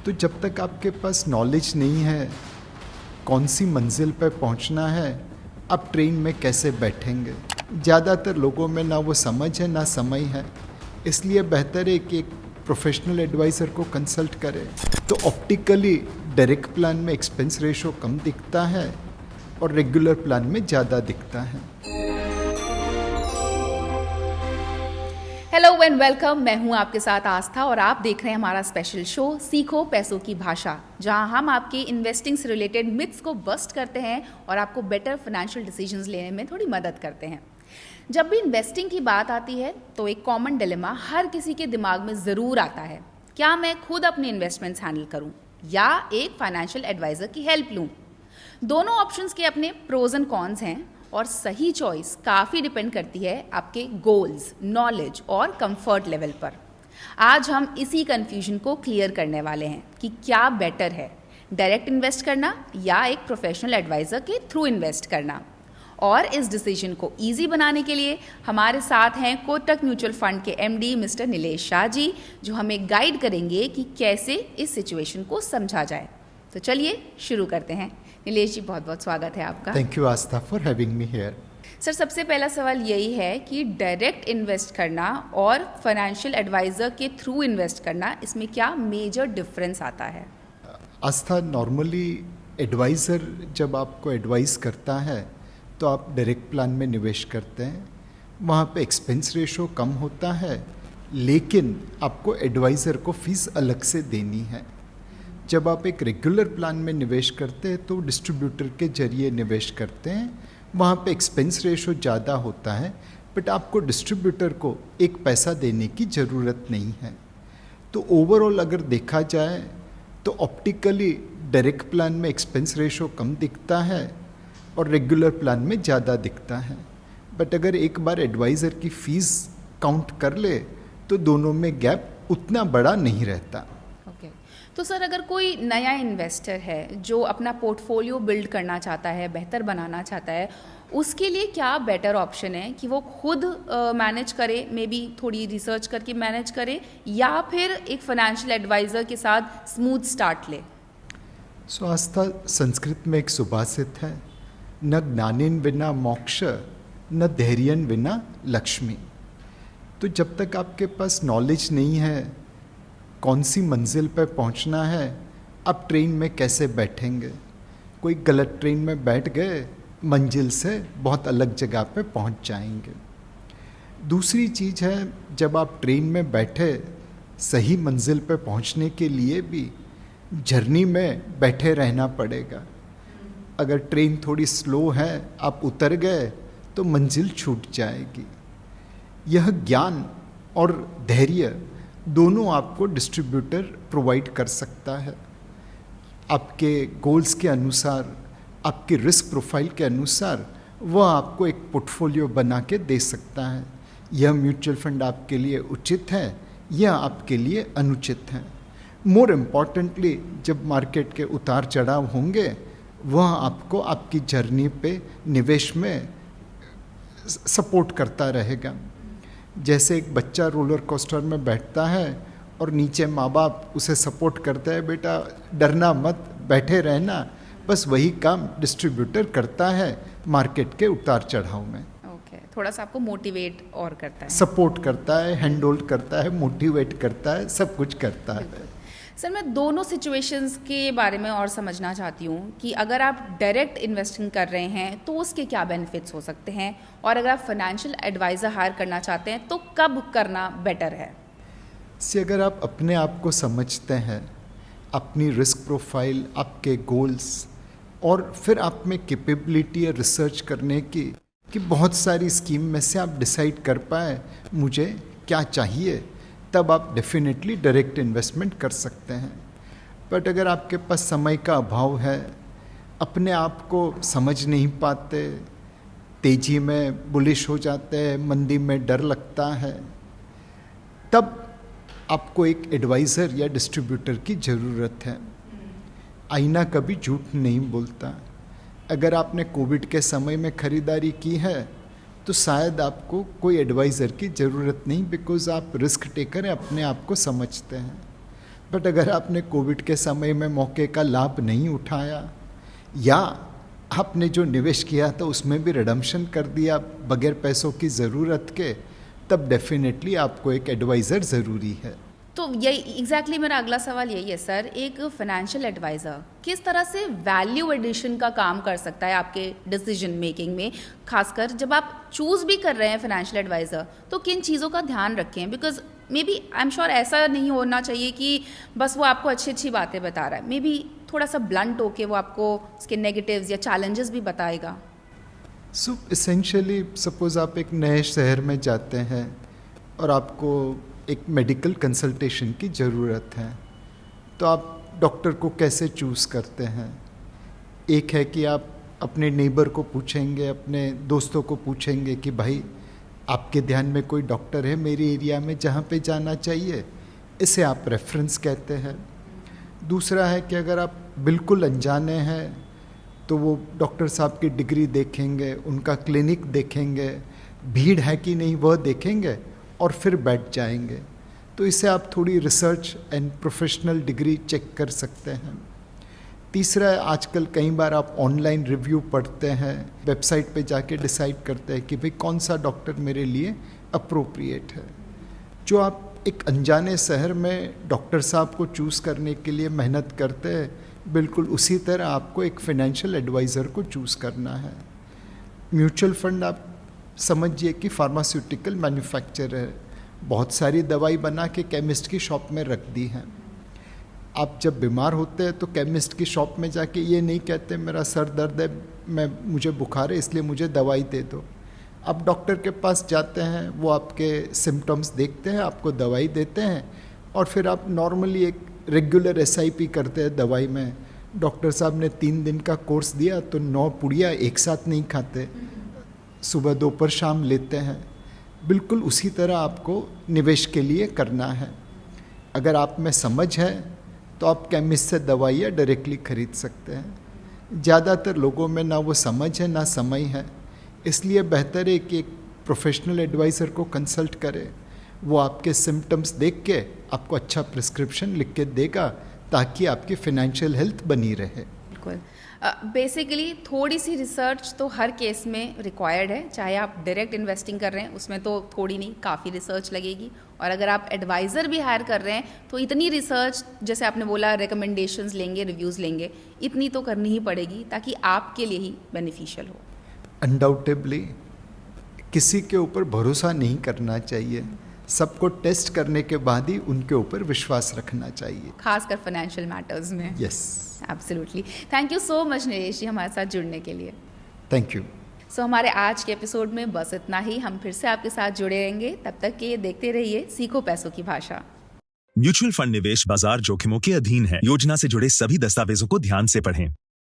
तो जब तक आपके पास नॉलेज नहीं है कौन सी मंजिल पर पहुंचना है, आप ट्रेन में कैसे बैठेंगे। ज़्यादातर लोगों में ना वो समझ है ना समय है, इसलिए बेहतर है कि एक प्रोफेशनल एडवाइज़र को कंसल्ट करें। तो ऑप्टिकली डायरेक्ट प्लान में एक्सपेंस रेशो कम दिखता है और रेगुलर प्लान में ज़्यादा दिखता है। हेलो एंड वेलकम, मैं हूं आपके साथ आस्था और आप देख रहे हैं हमारा स्पेशल शो सीखो पैसों की भाषा, जहां हम आपके इन्वेस्टिंग से रिलेटेड मिथ्स को बस्ट करते हैं और आपको बेटर फाइनेंशियल डिसीजंस लेने में थोड़ी मदद करते हैं। जब भी इन्वेस्टिंग की बात आती है तो एक कॉमन डिलेमा हर किसी के दिमाग में ज़रूर आता है, क्या मैं खुद अपने इन्वेस्टमेंट्स हैंडल करूँ या एक फाइनेंशियल एडवाइज़र की हेल्प लूँ। दोनों ऑप्शंस के अपने प्रोज एंड कॉन्स हैं और सही चॉइस काफ़ी डिपेंड करती है आपके गोल्स, नॉलेज और कंफर्ट लेवल पर। आज हम इसी कंफ्यूजन को क्लियर करने वाले हैं कि क्या बेटर है, डायरेक्ट इन्वेस्ट करना या एक प्रोफेशनल एडवाइज़र के थ्रू इन्वेस्ट करना। और इस डिसीजन को इजी बनाने के लिए हमारे साथ हैं कोटक म्यूचुअल फंड के एमडी मिस्टर नीलेश शाह जी, जो हमें गाइड करेंगे कि कैसे इस सिचुएशन को समझा जाए। तो चलिए शुरू करते हैं। नीलेश जी, बहुत बहुत स्वागत है आपका। Thank you Aastha for having me here. Sir, सबसे पहला सवाल यही है कि डायरेक्ट इन्वेस्ट करना और फाइनेंशियल एडवाइज़र के थ्रू इन्वेस्ट करना, इसमें क्या मेजर डिफरेंस आता है। आस्था, नॉर्मली एडवाइज़र जब आपको एडवाइस करता है तो आप डायरेक्ट प्लान में निवेश करते हैं, वहाँ पे एक्सपेंस रेशो कम होता है, लेकिन आपको एडवाइज़र को फीस अलग से देनी है। जब आप एक रेगुलर प्लान में निवेश करते हैं तो डिस्ट्रीब्यूटर के जरिए निवेश करते हैं, वहाँ पे एक्सपेंस रेशो ज़्यादा होता है, बट आपको डिस्ट्रीब्यूटर को एक पैसा देने की ज़रूरत नहीं है। तो ओवरऑल अगर देखा जाए तो ऑप्टिकली डायरेक्ट प्लान में एक्सपेंस रेशो कम दिखता है और रेगुलर प्लान में ज़्यादा दिखता है, बट अगर एक बार एडवाइज़र की फ़ीस काउंट कर ले तो दोनों में गैप उतना बड़ा नहीं रहता। तो सर, अगर कोई नया इन्वेस्टर है जो अपना पोर्टफोलियो बिल्ड करना चाहता है, बेहतर बनाना चाहता है, उसके लिए क्या बेटर ऑप्शन है कि वो खुद मैनेज करे, मे बी थोड़ी रिसर्च करके मैनेज करे, या फिर एक फाइनेंशियल एडवाइज़र के साथ स्मूथ स्टार्ट ले। सो आस्था, संस्कृत में एक सुभाषित है, न ज्ञानेन विना मोक्ष न धैर्यन विना लक्ष्मी। तो जब तक आपके पास नॉलेज नहीं है कौन सी मंजिल पर पहुंचना है, आप ट्रेन में कैसे बैठेंगे। कोई गलत ट्रेन में बैठ गए, मंजिल से बहुत अलग जगह पे पहुंच जाएंगे। दूसरी चीज़ है, जब आप ट्रेन में बैठे, सही मंजिल पे पहुंचने के लिए भी जर्नी में बैठे रहना पड़ेगा। अगर ट्रेन थोड़ी स्लो है, आप उतर गए तो मंजिल छूट जाएगी। यह ज्ञान और धैर्य दोनों आपको डिस्ट्रीब्यूटर प्रोवाइड कर सकता है। आपके गोल्स के अनुसार, आपके रिस्क प्रोफाइल के अनुसार वह आपको एक पोर्टफोलियो बना के दे सकता है। यह म्यूचुअल फंड आपके लिए उचित है या आपके लिए अनुचित है। मोर इम्पॉर्टेंटली, जब मार्केट के उतार चढ़ाव होंगे वह आपको आपकी जर्नी पे निवेश में सपोर्ट करता रहेगा। जैसे एक बच्चा रोलर कोस्टर में बैठता है और नीचे माँ बाप उसे सपोर्ट करते हैं, बेटा डरना मत, बैठे रहना, बस वही काम डिस्ट्रीब्यूटर करता है मार्केट के उतार चढ़ाव में। थोड़ा सा आपको मोटिवेट और करता है, सपोर्ट करता है, हैंड होल्ड करता है, मोटिवेट करता है, सब कुछ करता है। सर, मैं दोनों सिचुएशंस के बारे में और समझना चाहती हूँ कि अगर आप डायरेक्ट इन्वेस्टिंग कर रहे हैं तो उसके क्या बेनिफिट्स हो सकते हैं, और अगर आप फाइनेंशियल एडवाइज़र हायर करना चाहते हैं तो कब करना बेटर है। अगर आप अपने आप को समझते हैं, अपनी रिस्क प्रोफाइल, आपके गोल्स, और फिर आप में कैपेबिलिटी है रिसर्च करने की कि बहुत सारी स्कीम में से आप डिसाइड कर पाए मुझे क्या चाहिए, तब आप डेफिनेटली डायरेक्ट इन्वेस्टमेंट कर सकते हैं। बट अगर आपके पास समय का अभाव है, अपने आप को समझ नहीं पाते, तेज़ी में बुलिश हो जाते हैं, मंदी में डर लगता है, तब आपको एक एडवाइज़र या डिस्ट्रीब्यूटर की ज़रूरत है। आईना कभी झूठ नहीं बोलता। अगर आपने कोविड के समय में ख़रीदारी की है तो शायद आपको कोई एडवाइज़र की ज़रूरत नहीं, बिकॉज़ आप रिस्क टेकर हैं, अपने आप को समझते हैं। बट अगर आपने कोविड के समय में मौके का लाभ नहीं उठाया या आपने जो निवेश किया था उसमें भी रिडम्पशन कर दिया बगैर पैसों की ज़रूरत के, तब डेफिनेटली आपको एक एडवाइज़र ज़रूरी है। तो यही एग्जैक्टली मेरा अगला सवाल यही है सर, एक फाइनेंशियल एडवाइज़र किस तरह से वैल्यू एडिशन का काम कर सकता है आपके डिसीजन मेकिंग में, खासकर जब आप चूज़ भी कर रहे हैं फाइनेंशियल एडवाइज़र, तो किन चीज़ों का ध्यान रखें? Because maybe I am sure ऐसा नहीं होना चाहिए कि बस वो आपको अच्छी अच्छी बातें बता रहा है, मे बी थोड़ा सा ब्लंट होके वो आपको उसके नेगेटिव्स या चैलेंजेस भी बताएगा। सो एसेंशियली सपोज आप एक नए शहर में जाते हैं और आपको एक मेडिकल कंसल्टेशन की ज़रूरत है, तो आप डॉक्टर को कैसे चूज़ करते हैं? एक है कि आप अपने नेबर को पूछेंगे, अपने दोस्तों को पूछेंगे कि भाई आपके ध्यान में कोई डॉक्टर है मेरे एरिया में जहाँ पे जाना चाहिए, इसे आप रेफरेंस कहते हैं। दूसरा है कि अगर आप बिल्कुल अनजाने हैं तो वो डॉक्टर साहब की डिग्री देखेंगे, उनका क्लिनिक देखेंगे, भीड़ है कि नहीं वह देखेंगे और फिर बैठ जाएंगे। तो इसे आप थोड़ी research and professional degree check कर सकते हैं। तीसरा है, आजकल कई बार आप ऑनलाइन रिव्यू पढ़ते हैं, वेबसाइट पे जाके डिसाइड करते हैं कि भाई कौन सा डॉक्टर मेरे लिए अप्रोप्रिएट है। जो आप एक अनजाने शहर में डॉक्टर साहब को चूज़ करने के लिए मेहनत करते हैं, बिल्कुल उसी तरह आपको एक फाइनेंशियल एडवाइज़र को चूज़ करना है। म्यूचुअल फंड आप समझिए कि फार्मास्यूटिकल मैन्युफैक्चरर है, बहुत सारी दवाई बना के केमिस्ट की शॉप में रख दी है। आप जब बीमार होते हैं तो केमिस्ट की शॉप में जाके ये नहीं कहते मेरा सर दर्द है, मुझे बुखार है इसलिए मुझे दवाई दे दो। आप डॉक्टर के पास जाते हैं, वो आपके सिम्टम्स देखते हैं, आपको दवाई देते हैं और फिर आप नॉर्मली एक रेगुलर SIP करते हैं दवाई में। डॉक्टर साहब ने 3 दिन का कोर्स दिया तो 9 पुड़िया एक साथ नहीं खाते, सुबह दोपहर शाम लेते हैं। बिल्कुल उसी तरह आपको निवेश के लिए करना है। अगर आप में समझ है तो आप केमिस्ट से दवाइयाँ डायरेक्टली खरीद सकते हैं। ज़्यादातर लोगों में ना वो समझ है ना समय है, इसलिए बेहतर है कि एक प्रोफेशनल एडवाइज़र को कंसल्ट करें। वो आपके सिम्टम्स देख के आपको अच्छा प्रिस्क्रिप्शन लिख के देगा ताकि आपकी फाइनेंशियल हेल्थ बनी रहे। बिल्कुल, बेसिकली थोड़ी सी रिसर्च तो हर केस में रिक्वायर्ड है, चाहे आप डायरेक्ट इन्वेस्टिंग कर रहे हैं उसमें तो थोड़ी नहीं काफ़ी रिसर्च लगेगी, और अगर आप एडवाइज़र भी हायर कर रहे हैं तो इतनी रिसर्च, जैसे आपने बोला रिकमेंडेशंस लेंगे, रिव्यूज़ लेंगे, इतनी तो करनी ही पड़ेगी ताकि आपके लिए ही बेनिफिशियल हो। अनडाउटेबली किसी के ऊपर भरोसा नहीं करना चाहिए, सबको टेस्ट करने के बाद ही उनके ऊपर विश्वास रखना चाहिए, खासकर फाइनेंशियल मैटर्स में। Yes, absolutely. Thank you so much Naresh ji हमारे साथ जुड़ने के लिए। Thank you. सो हमारे आज के एपिसोड में बस इतना ही। हम फिर से आपके साथ जुड़े रहेंगे, तब तक के लिए देखते रहिए सीखो पैसों की भाषा। म्यूचुअल फंड निवेश बाजार जोखिमों के अधीन है। योजना से जुड़े सभी दस्तावेजों को ध्यान से पढ़ें।